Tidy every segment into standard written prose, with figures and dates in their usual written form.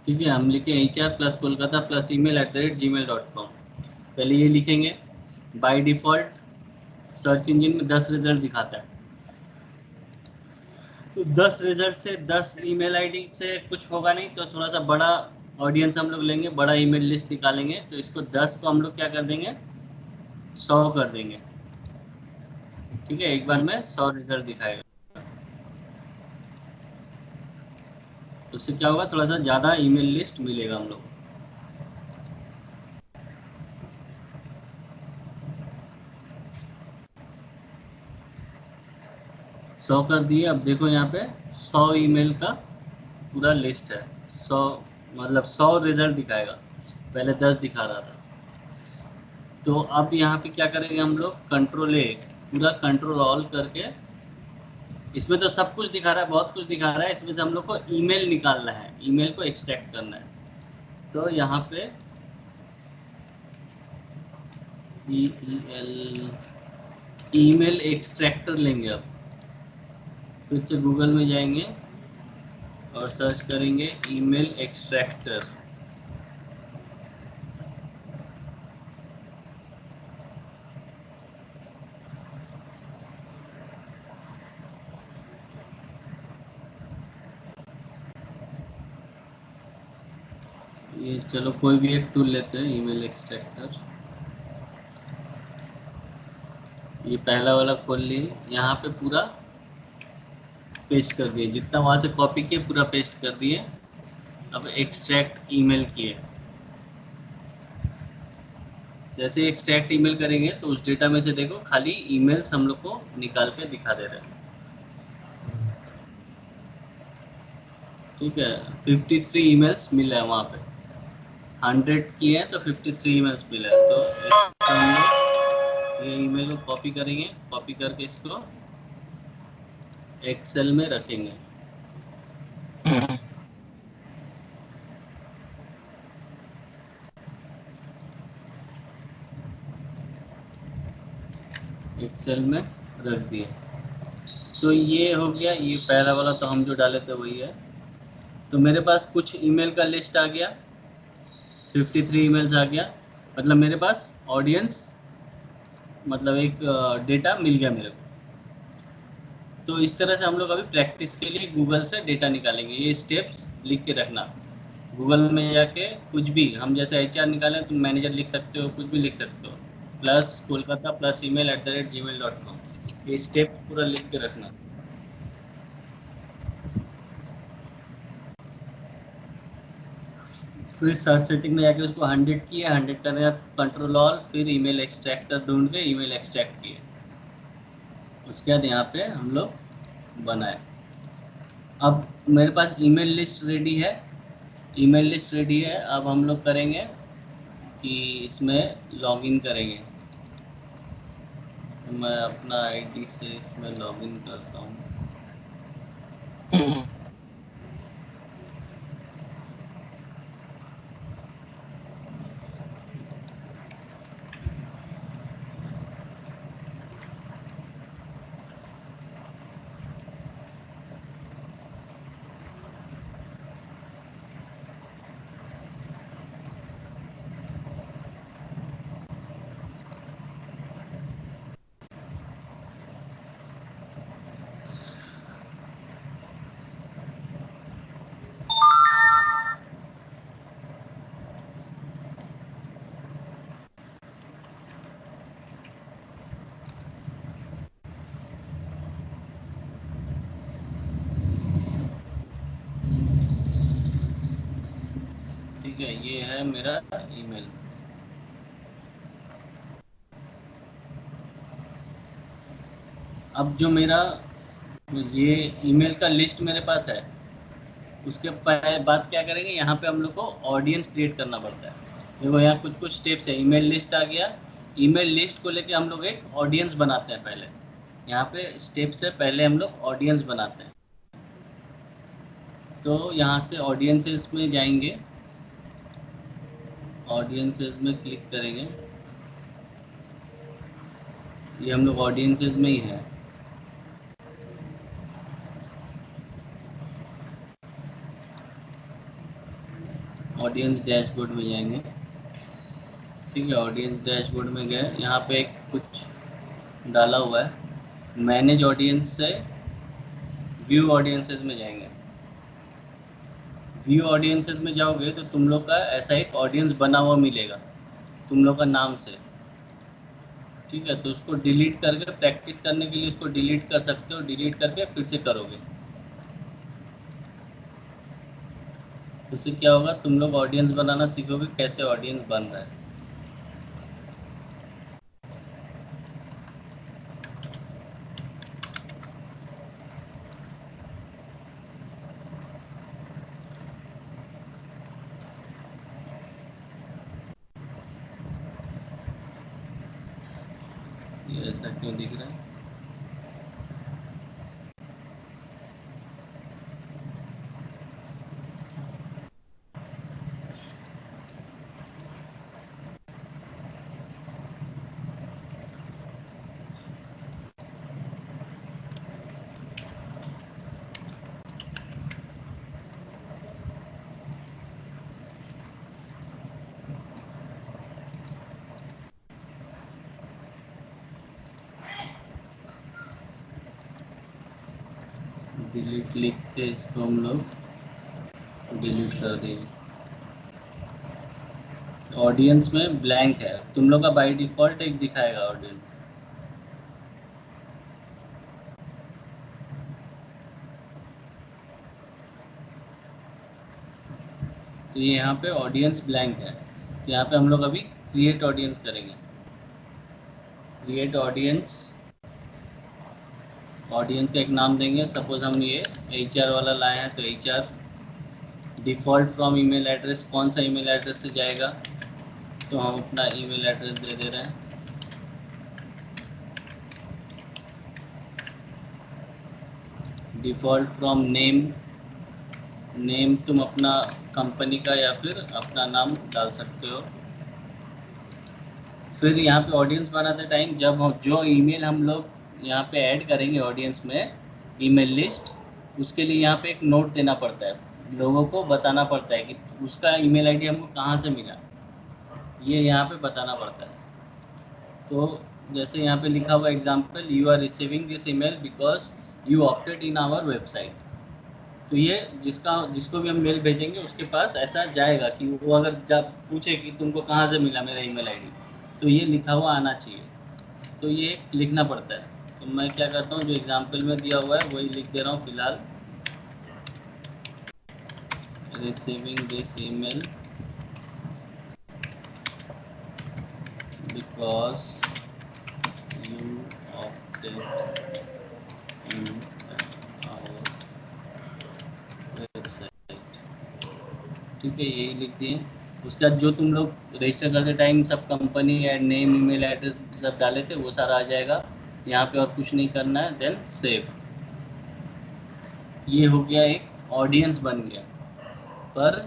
ठीक है, हम लिखे HR+Kolkata+email@gmail.com। पहले ये लिखेंगे। बाय डिफ़ॉल्ट सर्च इंजन में 10 रिजल्ट दिखाता है, तो 10 रिजल्ट से 10 ईमेल आईडी से कुछ होगा नहीं, तो थोड़ा सा बड़ा ऑडियंस हम लोग लेंगे, बड़ा ईमेल लिस्ट निकालेंगे। तो इसको 10 को हम लोग क्या कर देंगे, 100 कर देंगे। ठीक है, एक बार में 100 रिजल्ट दिखाएगा। तो उससे क्या होगा, थोड़ा सा ज़्यादा ईमेल लिस्ट मिलेगा हम लोग को। 100 कर दिए। अब देखो यहाँ पे 100 ईमेल का पूरा लिस्ट है। 100 मतलब 100 रिजल्ट दिखाएगा, पहले 10 दिखा रहा था। तो अब यहाँ पे क्या करेंगे हम लोग, कंट्रोल ए, पूरा कंट्रोल ऑल करके, इसमें तो सब कुछ दिखा रहा है, बहुत कुछ दिखा रहा है। इसमें से हम लोग को ईमेल निकालना है, ईमेल को एक्सट्रैक्ट करना है। तो यहाँ पे EEL ईमेल एक्सट्रैक्टर लेंगे। अब फिर से गूगल में जाएंगे और सर्च करेंगे ईमेल एक्सट्रैक्टर। ये चलो कोई भी एक टूल लेते हैं, ईमेल एक्सट्रैक्टर। ये पहला वाला खोल लिए, यहाँ पे पूरा पेस्ट कर दिए, जितना वहाँ से कॉपी किए पूरा पेस्ट कर दिए। अब एक्सट्रैक्ट ईमेल किए। जैसे एक्सट्रैक्ट ईमेल करेंगे तो उस डेटा में से देखो खाली ईमेल्स हम लोग को निकाल के दिखा दे रहे हैं। ठीक है, 53 ईमेल्स मिला है वहाँ पे। 100 किए हैं तो 53 ईमेल्स मिला है। तो इसको हम लोग ये ईमेल को कॉपी करेंगे, कॉपी करके इसको एक्सेल में रखेंगे। एक्सेल में रख दिए। तो ये हो गया, ये पहला वाला तो हम जो डाले थे वही है। तो मेरे पास कुछ ईमेल का लिस्ट आ गया, 53 ईमेल्स आ गया। मतलब मेरे पास ऑडियंस, मतलब एक डेटा मिल गया मेरे को। तो इस तरह से हम लोग अभी प्रैक्टिस के लिए गूगल से डेटा निकालेंगे। ये स्टेप्स लिख के रखना। गूगल में जाके कुछ भी, हम जैसे HR निकालें, तुम मैनेजर लिख सकते हो, कुछ भी लिख सकते हो, +Kolkata+email@gmail.com। ये स्टेप पूरा लिख के रखना। फिर सर्च सेटिंग में जाके उसको 100 किए, 100 करने का कंट्रोल ऑल, फिर ईमेल एक्सट्रैक्टर ढूंढ के ईमेल एक्सट्रैक्ट किए। उसके बाद यहाँ पे हम लोग बनाए। अब मेरे पास ईमेल लिस्ट रेडी है, ईमेल लिस्ट रेडी है। अब हम लोग करेंगे कि इसमें लॉगिन करेंगे। तो मैं अपना आईडी से इसमें लॉगिन करता हूँ। ठीक है, ये है मेरा ईमेल। अब जो मेरा ये ईमेल का लिस्ट मेरे पास है, उसके बाद क्या करेंगे, यहाँ पे हम लोग को ऑडियंस क्रिएट करना पड़ता है। देखो यहाँ कुछ कुछ स्टेप्स है। ईमेल लिस्ट आ गया, ईमेल लिस्ट को लेके हम लोग एक ऑडियंस बनाते हैं। पहले यहाँ पे स्टेप्स है, पहले हम लोग ऑडियंस बनाते हैं। तो यहाँ से ऑडियंसेस में जाएंगे, ऑडियंसेस में क्लिक करेंगे। ये हम लोग ऑडियंसेस में ही है। ऑडियंस डैशबोर्ड में जाएंगे। ठीक है, ऑडियंस डैशबोर्ड में गए, यहाँ पे एक कुछ डाला हुआ है, मैनेज ऑडियंस से व्यू ऑडियंसेस में जाएंगे। व्यू ऑडियंसेस में जाओगे तो तुम लोग का ऐसा एक ऑडियंस बना हुआ मिलेगा तुम लोग का नाम से। ठीक है, तो उसको डिलीट करके प्रैक्टिस करने के लिए उसको डिलीट कर सकते हो, डिलीट करके फिर से करोगे। उससे क्या होगा, तुम लोग ऑडियंस बनाना सीखोगे, कैसे ऑडियंस बन रहा है। ये ऐसा क्यों दिख रहा है? डिलीट लिख के इसको हम लोग डिलीट कर देंगे। ऑडियंस में ब्लैंक है, तुम लोग का बाय डिफॉल्ट एक दिखाएगा ऑडियंस। तो ये यहाँ पे ऑडियंस ब्लैंक है, तो यहाँ पे हम लोग अभी क्रिएट ऑडियंस करेंगे। क्रिएट ऑडियंस, ऑडियंस का एक नाम देंगे, सपोज हम ये HR वाला लाए हैं, तो HR default from email address, कौन सा ईमेल एड्रेस से जाएगा, तो हम अपना ईमेल एड्रेस दे दे रहे हैं। डिफ़ॉल्ट फ्रॉम नेम, नेम तुम अपना कंपनी का या फिर अपना नाम डाल सकते हो। फिर यहाँ पे ऑडियंस बनाते टाइम जब जो ईमेल हम लोग यहाँ पे ऐड करेंगे ऑडियंस में, ईमेल लिस्ट, उसके लिए यहाँ पे एक नोट देना पड़ता है, लोगों को बताना पड़ता है कि उसका ईमेल आईडी हमको कहाँ से मिला, ये यहाँ पे बताना पड़ता है। तो जैसे यहाँ पे लिखा हुआ example, you are receiving this email because you opted in our website. तो ये जिसको भी हम मेल भेजेंगे उसके पास ऐसा जाएगा कि वो अगर जब पूछे कि तुमको कहाँ से मिला मेरा ईमेल आईडी, तो ये लिखा हुआ आना चाहिए। तो ये लिखना पड़ता है। तो मैं क्या करता हूँ, जो एग्जाम्पल में दिया हुआ है वही लिख दे रहा हूँ फिलहाल। Receiving this email because you opted in our website. ठीक है, यही लिख दिए। उसके बाद जो तुम लोग रजिस्टर करते टाइम सब company and name email address सब डाले थे वो सारा आ जाएगा। यहाँ पे और कुछ नहीं करना है, देन सेव। ये हो गया, एक ऑडियंस बन गया। पर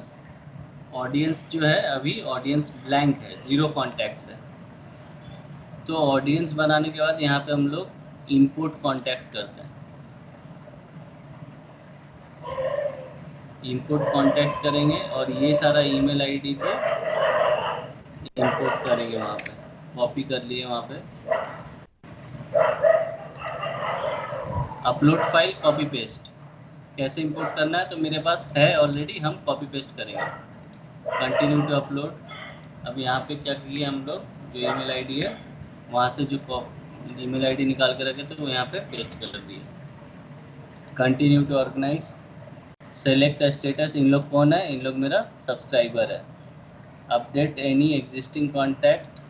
ऑडियंस जो है अभी ऑडियंस ब्लैंक है, 0 कॉन्टैक्ट्स है। तो ऑडियंस बनाने के बाद यहाँ पे हम लोग इंपोर्ट कॉन्टैक्ट्स करते हैं। इंपोर्ट कॉन्टैक्ट्स करेंगे और ये सारा ईमेल आईडी को इंपोर्ट करेंगे, वहाँ पे कॉपी कर लिए। वहाँ पे अपलोड फाइल कॉपी पेस्ट कैसे इंपोर्ट करना है, तो मेरे पास है ऑलरेडी, हम कॉपी पेस्ट करेंगे। Continue to upload. अब यहाँ पे क्या किए हम लोग, जो ईमेल आईडी है वहाँ से जो ईमेल आईडी निकाल के रखे थे वो यहाँ पे पेस्ट कर दिए। Continue to organise. Select status, इन लोग कौन है, इन लोग मेरा सब्सक्राइबर है। Update any existing contact,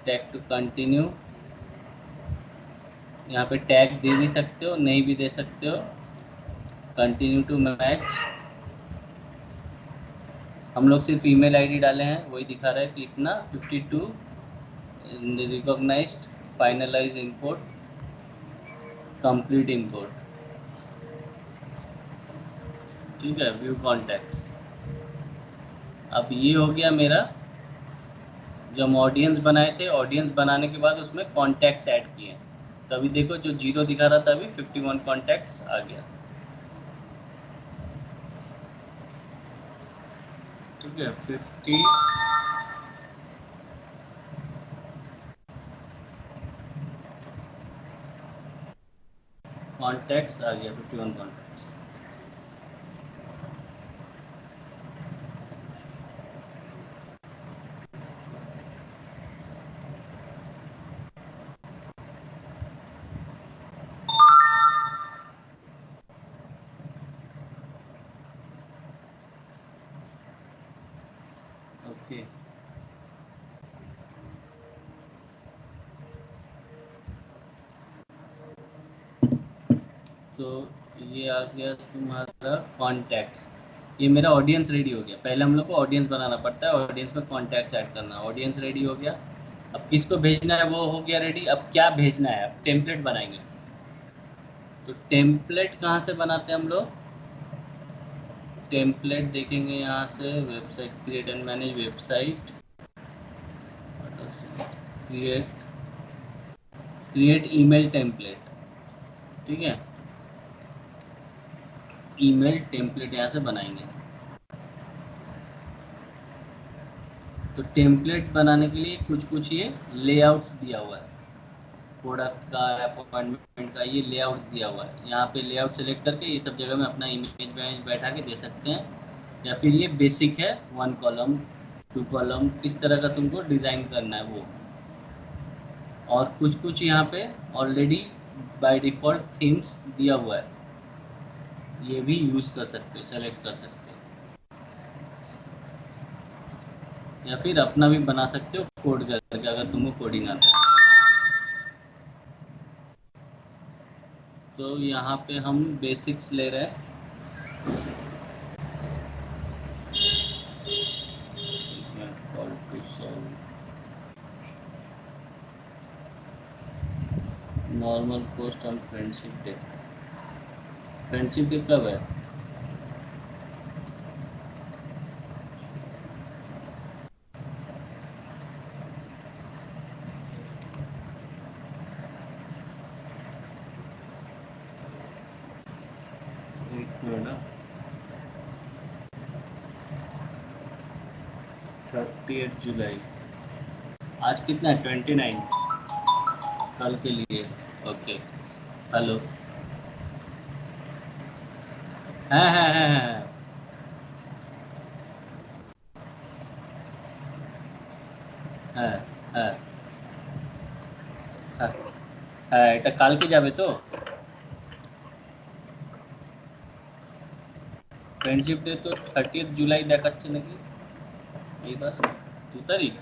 tag to continue. यहाँ पे टैग दे भी सकते हो, नहीं भी दे सकते हो। Continue to match. हम लोग सिर्फ ईमेल आईडी डाले हैं, वही दिखा रहा है कि इतना 52 recognised. Finalise import, complete import. ठीक है, व्यू कॉन्टैक्ट्स। अब ये हो गया मेरा, जो हम ऑडियंस बनाए थे, ऑडियंस बनाने के बाद उसमें कॉन्टैक्ट्स ऐड किए। तो अभी देखो जो 0 दिखा रहा था, अभी 51 कॉन्टैक्ट्स आ गया। ठीक है 50 कॉन्टैक्ट्स आ गया 51 कॉन्टैक्ट्स। ओके तो ये आ गया तुम्हारा कॉन्टैक्ट्स। ये मेरा ऑडियंस रेडी हो गया। पहले हम लोग को ऑडियंस बनाना पड़ता है, ऑडियंस में कॉन्टैक्ट्स ऐड करना। ऑडियंस रेडी हो गया। अब किसको भेजना है वो हो गया रेडी। अब क्या भेजना है, अब टेम्पलेट बनाएंगे। तो टेम्पलेट कहाँ से बनाते हैं हम लोग? टेम्पलेट देखेंगे यहाँ से, website create and manage website, create email template. ठीक है, ईमेल टेम्पलेट यहाँ से बनाएंगे। तो टेम्पलेट बनाने के लिए कुछ ये लेआउट्स दिया हुआ है, प्रोडक्ट का, अपॉइंटमेंट का, ये लेआउट्स दिया हुआ है। यहाँ पे लेआउट सेलेक्ट करके ये सब जगह में अपना इमेज बैठा के दे सकते हैं। या फिर ये बेसिक है, 1 कॉलम 2 कॉलम, किस तरह का तुमको डिज़ाइन करना है वो। और कुछ यहाँ पे ऑलरेडी बाय डिफ़ॉल्ट थीम्स दिया हुआ है, ये भी यूज़ कर सकते हो, सेलेक्ट कर सकते हो। या फिर अपना भी बना सकते हो कोड करके, अगर तुमको कोडिंग आता है। तो यहाँ पे हम बेसिक्स ले रहे हैं। Normal post on friendship day. Friendship day कब है? एक मिनट, 30 जुलाई। आज कितना है? 29। कल के लिए। ओके। हेलो। है। है है है এটা কালকে যাবে তো? ফ্রেন্ডশিপ ডে তো 30 জুলাই দেখাচ্ছে নাকি এইবার? 2 তারিখ।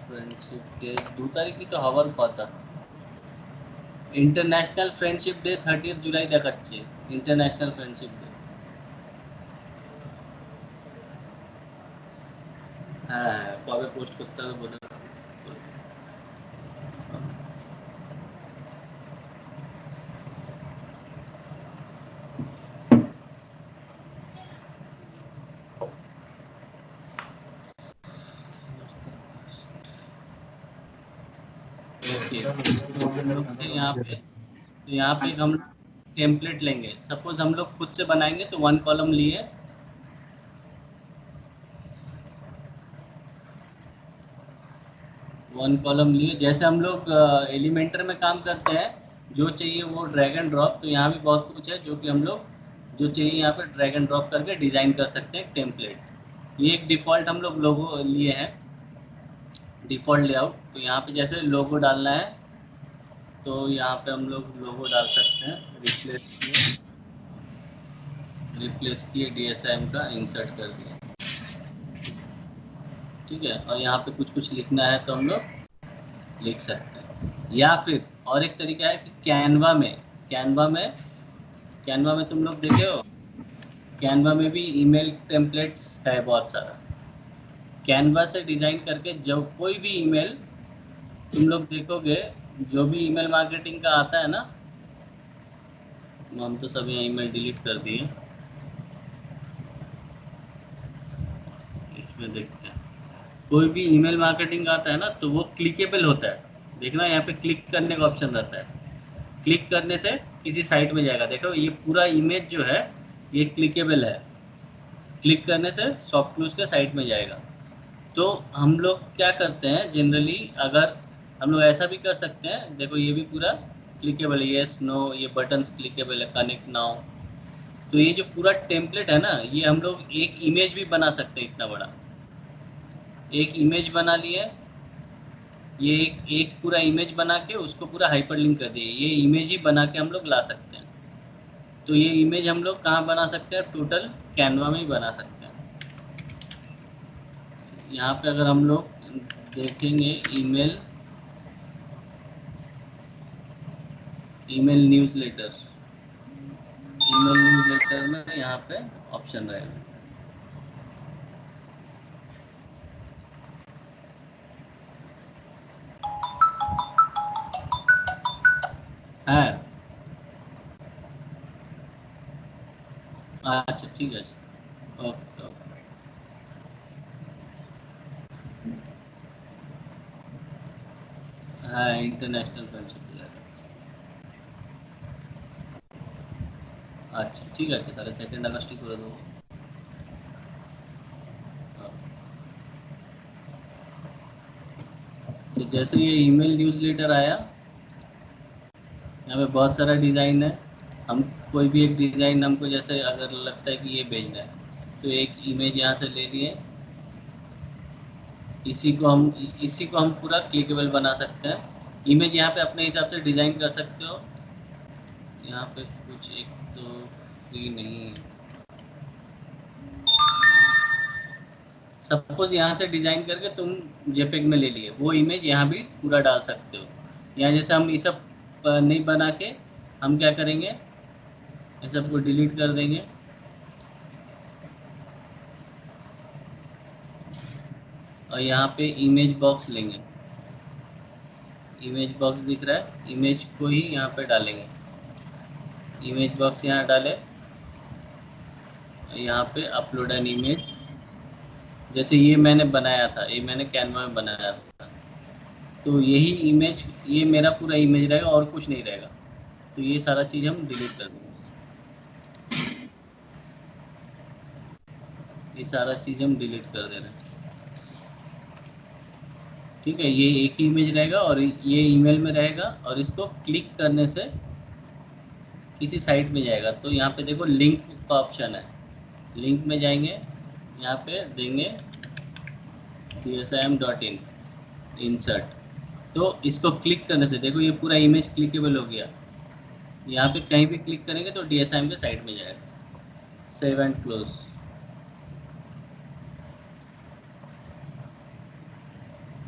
ফ্রেন্ডশিপ ডে 2 তারিখই তো হওয়ার কথা। ইন্টারন্যাশনাল ফ্রেন্ডশিপ ডে 30 জুলাই দেখাচ্ছে। International friendship day. হ্যাঁ, কবে পোস্ট করতে হবে বলে। ओके, तो हम लोग थे यहाँ पे हम टेम्पलेट लेंगे। सपोज हम लोग खुद से बनाएंगे तो 1 कॉलम लिए, 1 कॉलम लिए। जैसे हम लोग एलिमेंटर में काम करते हैं, जो चाहिए वो ड्रैग एंड ड्रॉप। तो यहाँ भी बहुत कुछ है जो कि हम लोग जो चाहिए यहाँ पे ड्रैग एंड ड्रॉप करके डिज़ाइन कर सकते हैं टेम्पलेट। ये एक डिफ़ॉल्ट हम लोग लोगो लिए हैं, डिफ़ॉल्ट लेआउट। तो यहाँ पे जैसे लोगो डालना है तो यहाँ पे हम लोग लोगो डाल सकते हैं। रिप्लेस किए DSM का इंसर्ट कर दिया। ठीक है, और यहाँ पे कुछ लिखना है तो हम लोग लिख सकते हैं। या फिर और एक तरीका है कि कैनवा में तुम लोग देखे हो, कैनवा में भी ईमेल टेम्पलेट्स है बहुत सारा। कैनवा से डिज़ाइन करके जब कोई भी ईमेल तुम लोग देखोगे, जो भी ईमेल मार्केटिंग का आता है ना, हम तो सब यहाँ ईमेल डिलीट कर दिए। इसमें देखते हैं कोई भी ईमेल मार्केटिंग आता है ना तो वो क्लिकेबल होता है। देखना यहाँ पे क्लिक करने का ऑप्शन रहता है, क्लिक करने से किसी साइट में जाएगा। देखो ये पूरा इमेज जो है ये क्लिकेबल है, क्लिक करने से सॉफ्टक्लूज के साइट में जाएगा। तो हम लोग क्या करते हैं जनरली, अगर हम लोग ऐसा भी कर सकते हैं, देखो ये भी पूरा क्लिकेबल है, येस नो, ये बटन्स क्लिकेबल है, कनेक्ट नाउ। तो ये जो पूरा टेम्पलेट है ना, ये हम लोग एक इमेज भी बना सकते हैं। इतना बड़ा एक इमेज बना लिया, ये एक पूरा इमेज बना के उसको पूरा हाइपरलिंक कर दिए, ये इमेज ही बना के हम लोग ला सकते हैं। तो ये इमेज हम लोग कहाँ बना सकते हैं, टोटल कैनवा में ही बना सकते हैं। यहाँ पे अगर हम लोग देखेंगे ईमेल न्यूज़लेटर, ईमेल न्यूज़लेटर में यहाँ पे ऑप्शन रहेगा। है अच्छा ठीक है, ओके ओके। हाँ इंटरनेशनल फ्रेंडशिप আচ্ছা ঠিক আছে, তাহলে 2 আগস্টই করে দেবো। तो जैसे ये ईमेल न्यूज़लेटर आया, यहाँ पे बहुत सारा डिज़ाइन है। हम कोई भी एक डिज़ाइन हमको जैसे अगर लगता है कि ये भेजना है, तो एक इमेज यहाँ से ले लिए, इसी को हम पूरा क्लिकेबल बना सकते हैं। इमेज यहाँ पे अपने हिसाब से डिज़ाइन कर सकते हो। यहाँ पे कुछ एक तो फ्री नहीं, सपोज यहाँ से डिज़ाइन करके तुम जेपेग में ले लिए, वो इमेज यहाँ भी पूरा डाल सकते हो। यहाँ जैसे हम ये सब नहीं बना के हम क्या करेंगे, ये सबको डिलीट कर देंगे। और यहाँ पे इमेज बॉक्स लेंगे, इमेज बॉक्स दिख रहा है, इमेज को ही यहाँ पे डालेंगे। इमेज बॉक्स यहाँ डाले, यहाँ पे अपलोड एन इमेज, जैसे ये मैंने बनाया था, ये मैंने कैनवा में बनाया था, तो यही इमेज, ये मेरा पूरा इमेज रहेगा और कुछ नहीं रहेगा। तो ये सारा चीज़ हम डिलीट कर देंगे, ये सारा चीज़ हम डिलीट कर दे रहे हैं। ठीक है, ये एक ही इमेज रहेगा और ये ईमेल में रहेगा, और इसको क्लिक करने से किसी साइट में जाएगा। तो यहाँ पे देखो लिंक का ऑप्शन है, लिंक में जाएंगे, यहाँ पे देंगे dsm.in इंसर्ट। तो इसको क्लिक करने से देखो ये पूरा इमेज क्लिकेबल हो गया। यहाँ पे कहीं भी क्लिक करेंगे तो DSM के साइट में जाएगा। Save and close,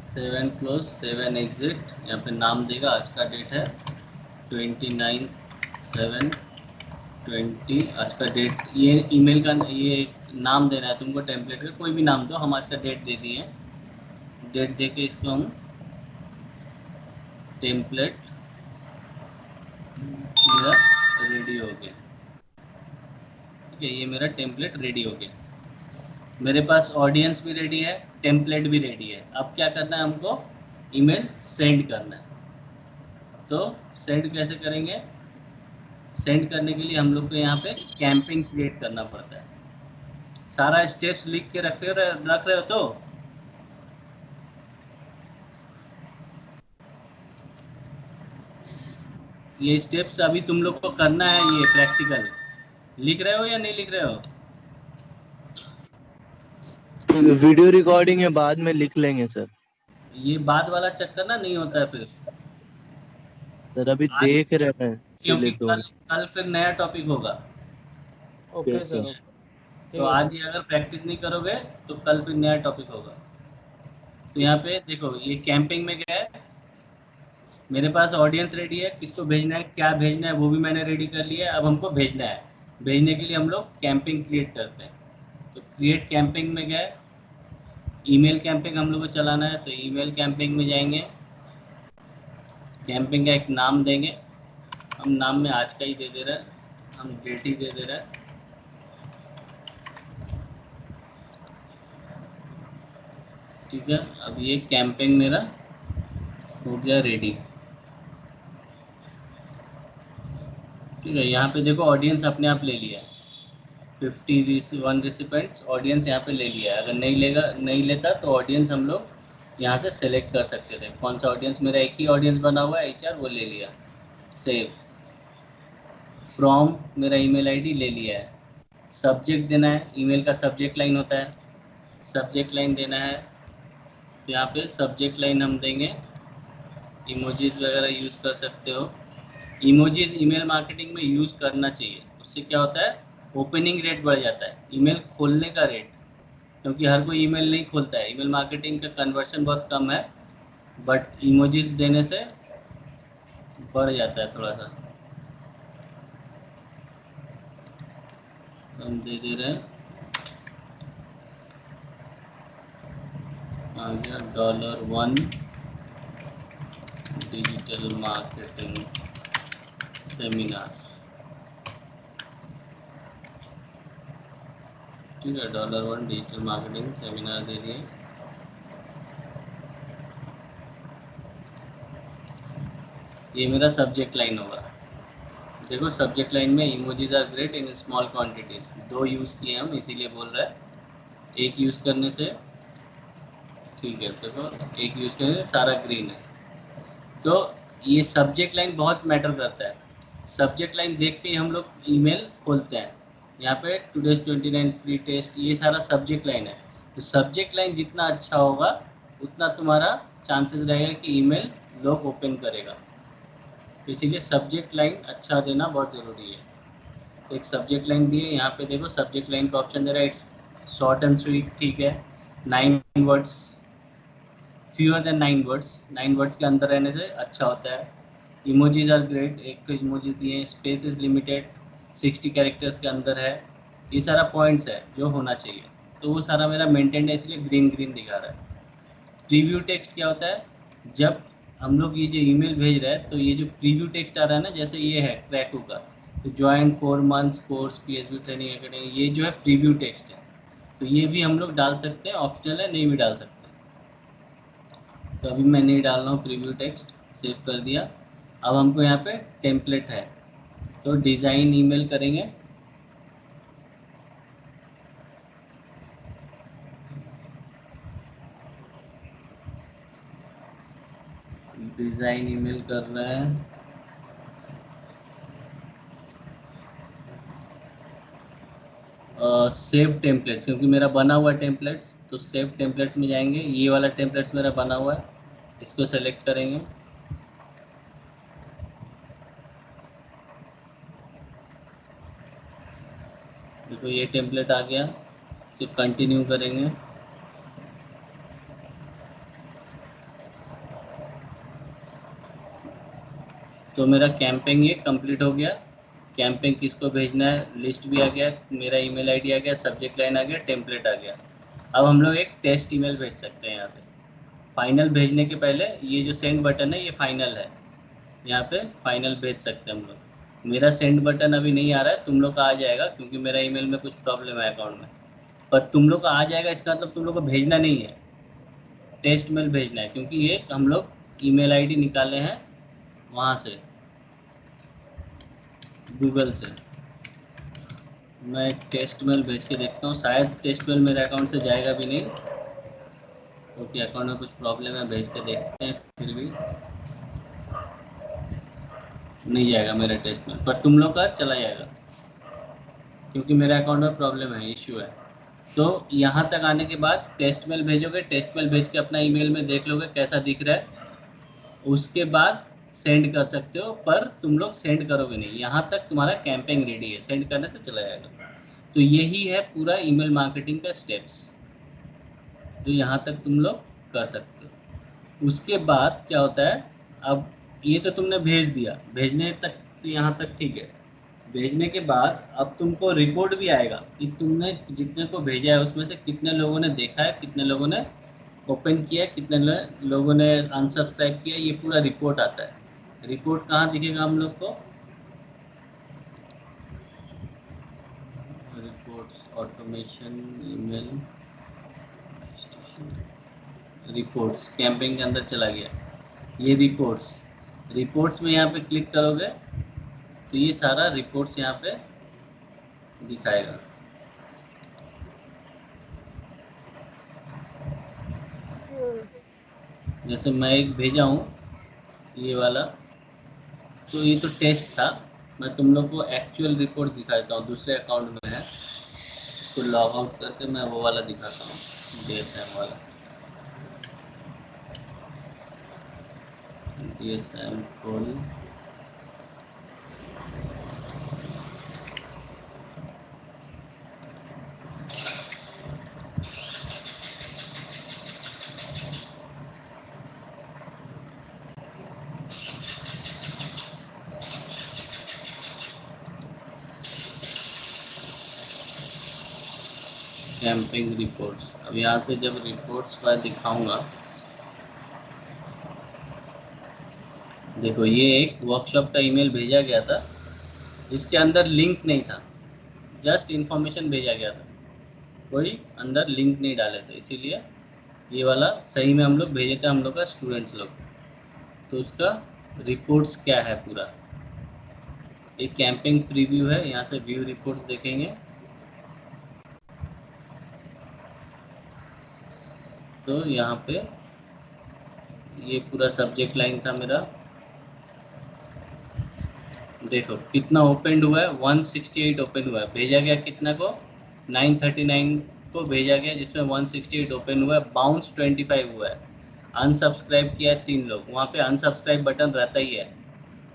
save and close, save and exit. यहाँ पे नाम देगा, आज का डेट है 29/7/20। आज का डेट, ये ईमेल का ये नाम देना है तुमको, टेम्पलेट का कोई भी नाम दो, हम आज का डेट दे दिए, डेट दे के इसको हम टेम्पलेट मेरा रेडी हो गया। ठीक है, ये मेरा टेम्पलेट रेडी हो गया, मेरे पास ऑडियंस भी रेडी है, टेम्पलेट भी रेडी है। अब क्या करना है, हमको ईमेल सेंड करना है। तो सेंड कैसे करेंगे, सेंड करने के लिए हम लोग को यहाँ पे कैंपेन क्रिएट करना पड़ता है। सारा स्टेप्स लिख के रख रहे हो तो ये स्टेप्स अभी तुम लोग को करना है, ये प्रैक्टिकल लिख रहे हो या नहीं लिख रहे हो? वीडियो रिकॉर्डिंग है, बाद में लिख लेंगे सर। ये बाद वाला चक्कर ना नहीं होता है फिर सर अभी देख रहे हैं, क्योंकि इसलिए तो कल फिर नया टॉपिक होगा। Okay sir. तो आज ये अगर प्रैक्टिस नहीं करोगे तो कल फिर नया टॉपिक होगा। तो यहाँ पे देखो ये कैंपिंग में गया है, मेरे पास ऑडियंस रेडी है, किसको भेजना है, क्या भेजना है वो भी मैंने रेडी कर लिया है। अब हमको भेजना है, भेजने के लिए हम लोग कैंपिंग क्रिएट करते हैं। तो क्रिएट कैंपिंग में गए, ईमेल कैंपिंग हम लोग को चलाना है, तो ईमेल कैंपिंग में जाएंगे, कैंपिंग का एक नाम देंगे, हम नाम में आज का ही दे दे रहे हैं, हम डेट ही दे दे रहे हैं। ठीक है, अब ये कैंपेन मेरा हो गया रेडी। ठीक है, यहाँ पे देखो ऑडियंस अपने आप ले लिया है, 51 रिसिपेंट्स ऑडियंस यहाँ पे ले लिया है। अगर नहीं लेता तो ऑडियंस हम लोग यहाँ से सेलेक्ट कर सकते थे कौन सा ऑडियंस। मेरा एक ही ऑडियंस बना हुआ है HR, वो ले लिया। सेव फ्रॉम, मेरा ईमेल आईडी ले लिया है। सब्जेक्ट देना है, ईमेल का सब्जेक्ट लाइन होता है, सब्जेक्ट लाइन देना है। यहाँ पे सब्जेक्ट लाइन हम देंगे, इमोजीज वगैरह यूज़ कर सकते हो। इमोजीज ईमेल मार्केटिंग में यूज़ करना चाहिए, उससे क्या होता है ओपनिंग रेट बढ़ जाता है, ईमेल खोलने का रेट, क्योंकि हर कोई ईमेल नहीं खोलता है। ईमेल मार्केटिंग का कन्वर्शन बहुत कम है, बट इमोजीज देने से बढ़ जाता है थोड़ा सा। हम दे रहे हैं, आ गया $1 डिजिटल मार्केटिंग सेमिनार। ठीक है, $1 डिजिटल मार्केटिंग सेमिनार दे दिए। ये मेरा सब्जेक्ट लाइन होगा। देखो सब्जेक्ट लाइन में emojis are great in small quantities, 2 use किए हम इसीलिए बोल रहा है। एक यूज़ करने से, ठीक है, देखो एक यूज़ करने से सारा ग्रीन है। तो ये सब्जेक्ट लाइन बहुत मैटर करता है। सब्जेक्ट लाइन देख के ही हम लोग ईमेल खोलते हैं। यहाँ पे टुडेज 29 फ्री टेस्ट, ये सारा सब्जेक्ट लाइन है। तो सब्जेक्ट लाइन जितना अच्छा होगा उतना तुम्हारा चांसेस रहेगा कि ईमेल लोग ओपन करेगा। तो इसीलिए सब्जेक्ट लाइन अच्छा देना बहुत ज़रूरी है। तो एक सब्जेक्ट लाइन दिए, यहाँ पे देखो सब्जेक्ट लाइन का ऑप्शन दे रहा है, इट्स शॉर्ट एंड स्वीट। ठीक है, 9 words, fewer than 9 words, 9 words के अंदर रहने से अच्छा होता है। इमोजीज आर ग्रेट, एक तो इमोजीज दिए, स्पेस इज लिमिटेड, 60 कैरेक्टर्स के अंदर है। ये सारा पॉइंट्स है जो होना चाहिए, तो वो सारा मेरा मेंटेन है, इसलिए ग्रीन ग्रीन दिखा रहा है। प्रीव्यू टेक्स्ट क्या होता है, जब हम लोग ये जो ईमेल भेज रहे हैं तो ये जो प्रीव्यू टेक्स्ट आ रहा है ना, जैसे ये है क्रैको का, तो join 4 months course PHP training academy, ये जो है प्रीव्यू टेक्स्ट है। तो ये भी हम लोग डाल सकते हैं, ऑप्शनल है, नहीं भी डाल सकते। तो अभी मैं नहीं डाल रहा हूँ प्रीव्यू टेक्स्ट, सेव कर दिया। अब हमको यहाँ पे टेम्पलेट है, तो डिज़ाइन ईमेल करेंगे। डिज़ाइन ईमेल कर रहे हैं। सेव टेम्पलेट्स, क्योंकि मेरा बना हुआ टेम्पलेट्स, तो सेव टेम्पलेट्स में जाएंगे। ये वाला टेम्पलेट्स मेरा बना हुआ है, इसको सेलेक्ट करेंगे। देखो ये टेम्पलेट आ गया, इसे कंटिन्यू करेंगे। तो मेरा कैंपेन ये कंप्लीट हो गया। कैंपेन किसको भेजना है, लिस्ट भी आ गया, मेरा ईमेल आईडी आ गया, सब्जेक्ट लाइन आ गया, टेम्पलेट आ गया। अब हम लोग एक टेस्ट ईमेल भेज सकते हैं यहाँ से। फाइनल भेजने के पहले ये जो सेंड बटन है ये फाइनल है, यहाँ पे फाइनल भेज सकते हैं हम लोग। मेरा सेंड बटन अभी नहीं आ रहा है, तुम लोग का आ जाएगा, क्योंकि मेरा ईमेल में कुछ प्रॉब्लम है अकाउंट में। पर तुम लोग का आ जाएगा, इसका मतलब तुम लोग को भेजना नहीं है, टेस्ट मेल भेजना है, क्योंकि ये हम लोग ईमेल आईडी निकाले हैं वहाँ से, गूगल से। मैं टेस्ट मेल भेज के देखता हूँ, शायद टेस्ट मेल मेरे अकाउंट से जाएगा भी नहीं, क्योंकि अकाउंट में कुछ प्रॉब्लम है। भेज के देखते हैं, फिर भी नहीं जाएगा मेरा टेस्ट मेल, पर तुम लोग का चला जाएगा, क्योंकि मेरे अकाउंट में प्रॉब्लम है, इश्यू है। तो यहाँ तक आने के बाद टेस्ट मेल भेजोगे, टेस्ट मेल भेज के अपना ईमेल में देख लोगे कैसा दिख रहा है, उसके बाद सेंड कर सकते हो। पर तुम लोग सेंड करोगे नहीं, यहाँ तक तुम्हारा कैंपेन रेडी है, सेंड करने से चला जाएगा। तो यही है पूरा ईमेल मार्केटिंग का स्टेप्स, जो यहाँ तक तुम लोग कर सकते हो। उसके बाद क्या होता है, अब ये तो तुमने भेज दिया, भेजने तक तो यहाँ तक ठीक है। भेजने के बाद अब तुमको रिपोर्ट भी आएगा कि तुमने जितने को भेजा है उसमें से कितने लोगों ने देखा है, कितने लोगों ने ओपन किया, कितने लोगों ने अनसब्सक्राइब किया, ये पूरा रिपोर्ट आता है। रिपोर्ट कहाँ दिखेगा हम लोग को, reports, automation, email station, reports, camping के अंदर चला गया। ये रिपोर्ट्स में यहाँ पे क्लिक करोगे तो ये सारा रिपोर्ट्स यहाँ पे दिखाएगा। जैसे मैं एक भेजा हूँ ये वाला, तो ये तो टेस्ट था। मैं तुम लोग को एक्चुअल रिपोर्ट दिखाता हूँ, दूसरे अकाउंट में है। इसको लॉग आउट करके मैं वो वाला दिखाता हूँ, DSM वाला। DSM खोल, कैंपिंग रिपोर्ट्स। अब यहाँ से जब रिपोर्ट्स पर दिखाऊंगा, देखो ये एक वर्कशॉप का ईमेल भेजा गया था जिसके अंदर लिंक नहीं था, जस्ट इन्फॉर्मेशन भेजा गया था, कोई अंदर लिंक नहीं डाले थे। इसीलिए ये वाला सही में हम लोग भेजे थे, हम लोग का स्टूडेंट्स लोग। तो उसका रिपोर्ट्स क्या है पूरा, एक कैंपिंग प्रीव्यू है। यहाँ से व्यू रिपोर्ट्स देखेंगे तो यहाँ पे ये पूरा सब्जेक्ट लाइन था मेरा। देखो कितना ओपन हुआ है, 168 ओपन हुआ है। भेजा गया कितना को, 939 को भेजा गया, जिसमें 168 ओपन हुआ है। बाउंस 25 हुआ है। अनसब्सक्राइब किया है 3 लोग। वहाँ पे अनसब्सक्राइब बटन रहता ही है,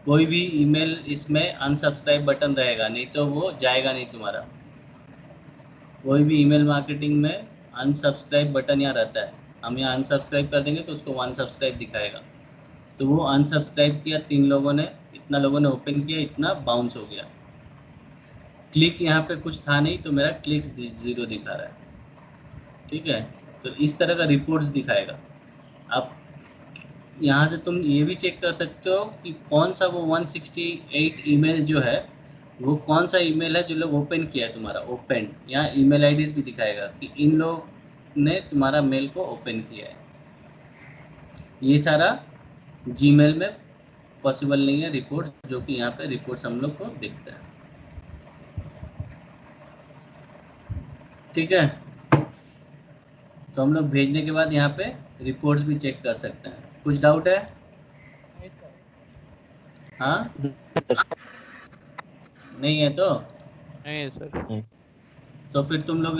कोई भी ईमेल इसमें अनसब्सक्राइब बटन रहेगा, नहीं तो वो जाएगा नहीं तुम्हारा। कोई भी ईमेल मार्केटिंग में अनसब्सक्राइब बटन यहाँ रहता है। हम यहाँ अनसब्सक्राइब कर देंगे तो उसको अनसब्सक्राइब दिखाएगा। तो वो अनसब्सक्राइब किया 3 लोगों ने, इतना लोगों ने ओपन किया, इतना बाउंस हो गया। क्लिक यहाँ पे कुछ था नहीं तो मेरा क्लिक 0 दिखा रहा है। ठीक है, तो इस तरह का रिपोर्ट्स दिखाएगा। अब यहाँ से तुम ये भी चेक कर सकते हो कि कौन सा वो 168 ईमेल जो है वो कौन सा ईमेल है जो लोग ओपन किया है तुम्हारा। ओपन यहाँ ईमेल आईडीज भी दिखाएगा कि इन लोग ने तुम्हारा मेल को ओपन किया है। ये सारा जीमेल में पॉसिबल नहीं है रिपोर्ट, जो कि यहाँ पे रिपोर्ट्स हम लोग को दिखता है। ठीक है, तो हम लोग भेजने के बाद यहाँ पे रिपोर्ट्स भी चेक कर सकते हैं। कुछ डाउट है? हाँ, नहीं है तो नहीं सर। तो फिर तुम लोग